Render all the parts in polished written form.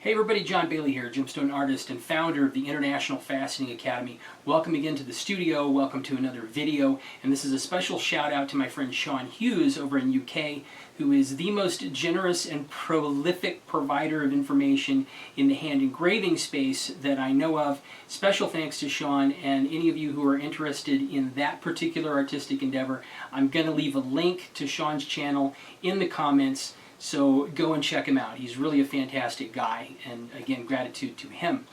Hey everybody, John Bailey here, gemstone artist and founder of the International Fastening Academy. Welcome again to the studio, welcome to another video, and this is a special shout out to my friend Sean Hughes over in UK, who is the most generous and prolific provider of information in the hand engraving space that I know of. Special thanks to Sean, and any of you who are interested in that particular artistic endeavor, I'm going to leave a link to Sean's channel in the comments. So go and check him out. He's really a fantastic guy, and again, gratitude to him.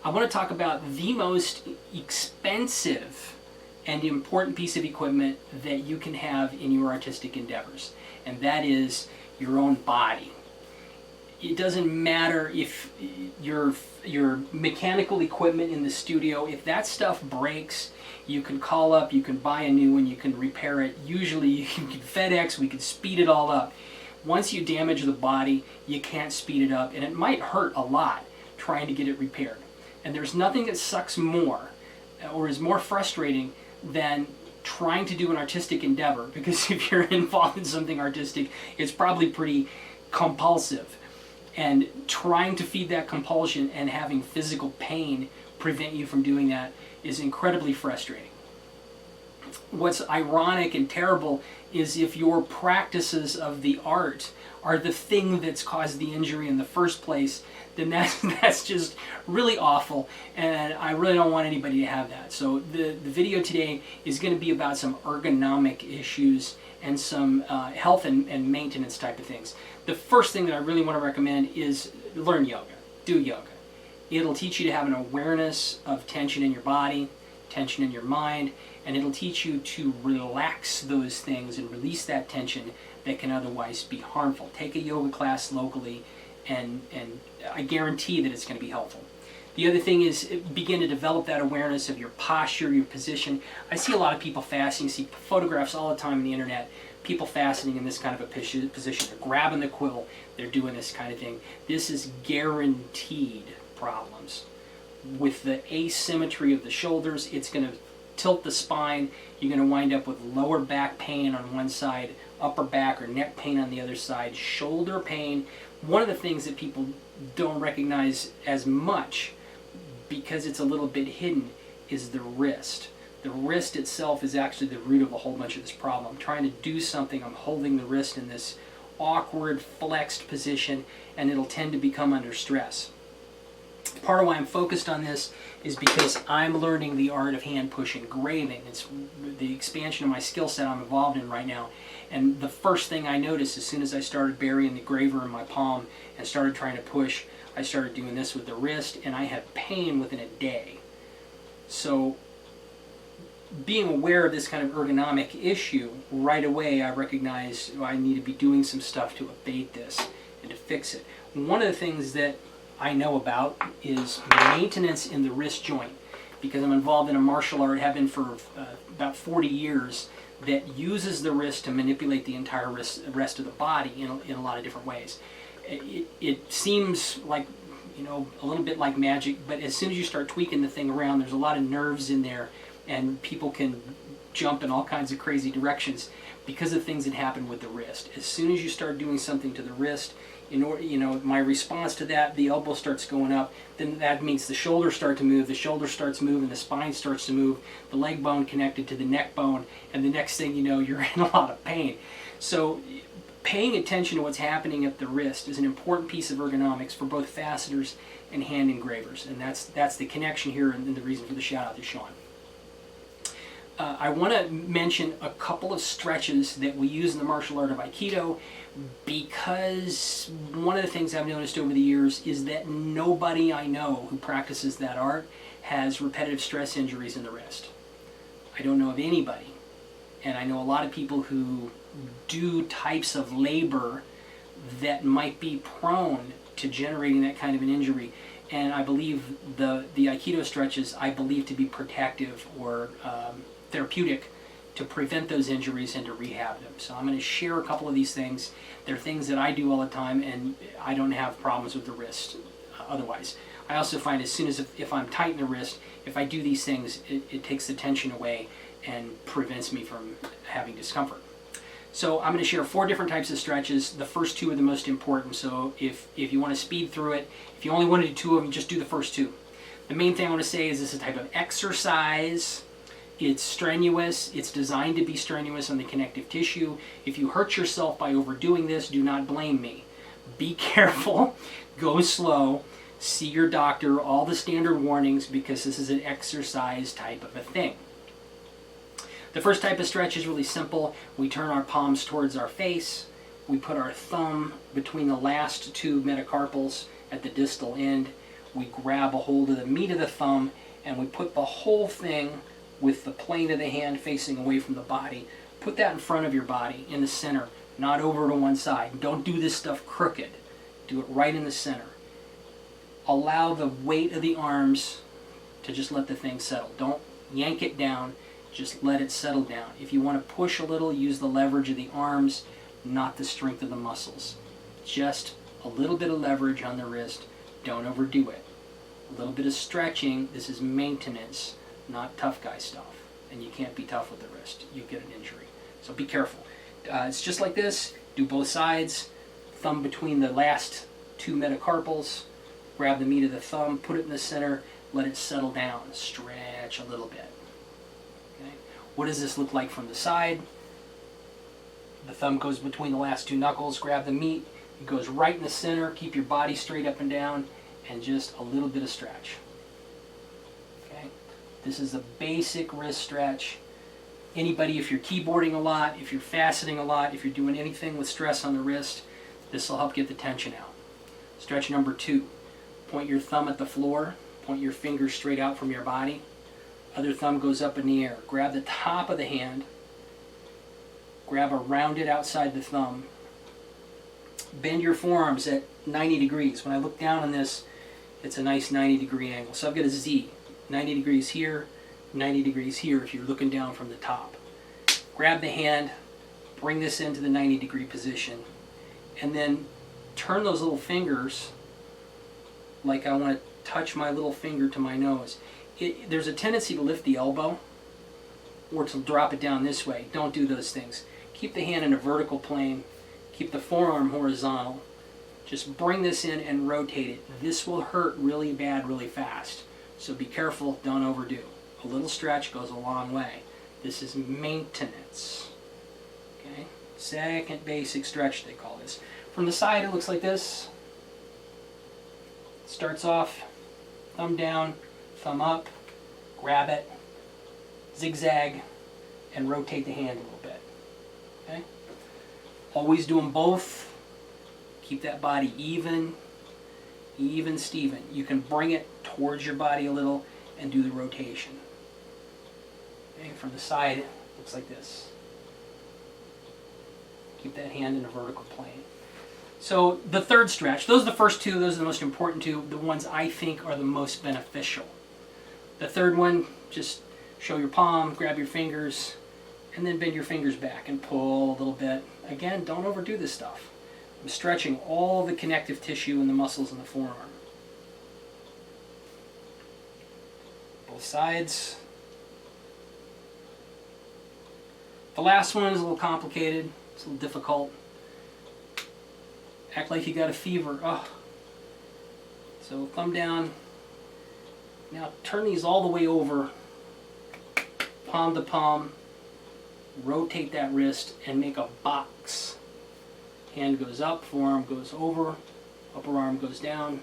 I want to talk about the most expensive and important piece of equipment that you can have in your artistic endeavors, and that is your own body. It doesn't matter if your mechanical equipment in the studio, if that stuff breaks, you can call up, you can buy a new one, you can repair it. Usually you can FedEx, we can speed it all up. Once you damage the body, you can't speed it up, and it might hurt a lot trying to get it repaired. And there's nothing that sucks more or is more frustrating than trying to do an artistic endeavor, because if you're involved in something artistic, it's probably pretty compulsive. And trying to feed that compulsion and having physical pain prevent you from doing that is incredibly frustrating. What's ironic and terrible is if your practices of the art are the thing that's caused the injury in the first place, then that's just really awful, and I really don't want anybody to have that. So the video today is going to be about some ergonomic issues and some health and maintenance type of things. The first thing that I really want to recommend is learn yoga. Do yoga. It'll teach you to have an awareness of tension in your body, tension in your mind, and it'll teach you to relax those things and release that tension that can otherwise be harmful. Take a yoga class locally, and I guarantee that it's going to be helpful. The other thing is begin to develop that awareness of your posture, your position. I see a lot of people fasting, see photographs all the time on the internet, people fastening in this kind of a position. They're grabbing the quill, they're doing this kind of thing. This is guaranteed problems. With the asymmetry of the shoulders, it's going to tilt the spine. You're going to wind up with lower back pain on one side, upper back or neck pain on the other side, shoulder pain. One of the things that people don't recognize as much, because it's a little bit hidden, is the wrist. The wrist itself is actually the root of a whole bunch of this problem. I'm trying to do something, I'm holding the wrist in this awkward flexed position, and it'll tend to become under stress. Part of why I'm focused on this is because I'm learning the art of hand push engraving. It's the expansion of my skill set I'm involved in right now. And the first thing I noticed as soon as I started burying the engraver in my palm and started trying to push, I started doing this with the wrist, and I had pain within a day. So being aware of this kind of ergonomic issue, right away I recognized I need to be doing some stuff to abate this and to fix it. One of the things that I know about is maintenance in the wrist joint, because I'm involved in a martial art, have been for about 40 years, that uses the wrist to manipulate the entire rest of the body in a lot of different ways. It seems like, you know, a little bit like magic, but as soon as you start tweaking the thing around, there's a lot of nerves in there, and people can jump in all kinds of crazy directions because of things that happen with the wrist. As soon as you start doing something to the wrist, in order, you know, my response to that, the elbow starts going up, then that means the shoulders start to move, the shoulder starts moving, the spine starts to move, the leg bone connected to the neck bone, and the next thing you know, you're in a lot of pain. So paying attention to what's happening at the wrist is an important piece of ergonomics for both fasteners and hand engravers, and that's the connection here and the reason for the shout out to Sean. I want to mention a couple of stretches that we use in the martial art of Aikido, because one of the things I've noticed over the years is that nobody I know who practices that art has repetitive stress injuries in the wrist. I don't know of anybody, and I know a lot of people who do types of labor that might be prone to generating that kind of an injury, and I believe the Aikido stretches I believe to be protective or therapeutic to prevent those injuries and to rehab them. So I'm going to share a couple of these things. They're things that I do all the time, and I don't have problems with the wrist otherwise. I also find as soon as if I'm tight in the wrist, if I do these things, it takes the tension away and prevents me from having discomfort. So I'm going to share 4 different types of stretches. The first 2 are the most important, so if you want to speed through it, if you only want to do 2 of them, just do the first 2. The main thing I want to say is this is a type of exercise. It's strenuous. It's designed to be strenuous on the connective tissue. If you hurt yourself by overdoing this, do not blame me. Be careful. Go slow. See your doctor. All the standard warnings, because this is an exercise type of a thing. The first type of stretch is really simple. We turn our palms towards our face. We put our thumb between the last 2 metacarpals at the distal end. We grab a hold of the meat of the thumb, and we put the whole thing with the plane of the hand facing away from the body. Put that in front of your body, in the center, not over to one side. Don't do this stuff crooked. Do it right in the center. Allow the weight of the arms to just let the thing settle. Don't yank it down. Just let it settle down. If you want to push a little, use the leverage of the arms, not the strength of the muscles. Just a little bit of leverage on the wrist. Don't overdo it. A little bit of stretching. This is maintenance, not tough guy stuff. And you can't be tough with the wrist. You get an injury. So be careful. It's just like this. Do both sides. Thumb between the last 2 metacarpals. Grab the meat of the thumb. Put it in the center. Let it settle down. Stretch a little bit. What does this look like from the side? The thumb goes between the last 2 knuckles. Grab the meat. It goes right in the center. Keep your body straight up and down. And just a little bit of stretch. Okay? This is a basic wrist stretch. Anybody, if you're keyboarding a lot, if you're faceting a lot, if you're doing anything with stress on the wrist, this will help get the tension out. Stretch number 2. Point your thumb at the floor. Point your fingers straight out from your body. Other thumb goes up in the air. Grab the top of the hand. Grab around it outside the thumb. Bend your forearms at 90 degrees. When I look down on this, it's a nice 90-degree angle. So I've got a Z. 90 degrees here, 90 degrees here if you're looking down from the top. Grab the hand, bring this into the 90-degree position, and then turn those little fingers like I want to touch my little finger to my nose. There's a tendency to lift the elbow or to drop it down this way. Don't do those things. Keep the hand in a vertical plane. Keep the forearm horizontal. Just bring this in and rotate it. This will hurt really bad really fast. So be careful, don't overdo. A little stretch goes a long way. This is maintenance. Okay? Second basic stretch, they call this. From the side, it looks like this. Starts off, thumb down, thumb up, grab it, zigzag, and rotate the hand a little bit. Okay? Always do them both. Keep that body even, Steven. You can bring it towards your body a little and do the rotation. Okay? From the side, it looks like this. Keep that hand in a vertical plane. So the third stretch, those are the first 2, those are the most important 2, the ones I think are the most beneficial. The third one, just show your palm, grab your fingers, and then bend your fingers back and pull a little bit. Again, don't overdo this stuff. I'm stretching all the connective tissue and the muscles in the forearm. Both sides. The last one is a little complicated. It's a little difficult. Act like you got a fever. Oh. So thumb down. Now turn these all the way over, palm to palm. Rotate that wrist and make a box. Hand goes up, forearm goes over, upper arm goes down,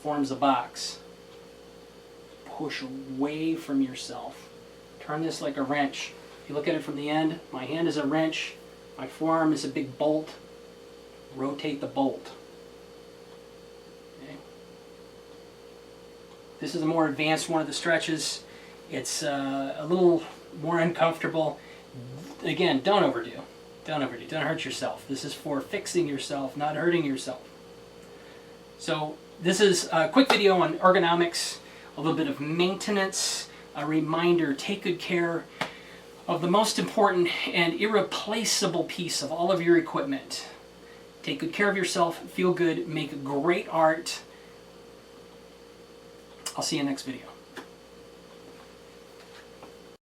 forms a box. Push away from yourself. Turn this like a wrench. If you look at it from the end, my hand is a wrench, my forearm is a big bolt. Rotate the bolt. Okay. This is a more advanced one of the stretches. It's a little more uncomfortable. Again, don't overdo. Don't overdo. Don't hurt yourself. This is for fixing yourself, not hurting yourself. So this is a quick video on ergonomics, a little bit of maintenance, a reminder, take good care of the most important and irreplaceable piece of all of your equipment. Take good care of yourself, feel good, make great art. I'll see you next video.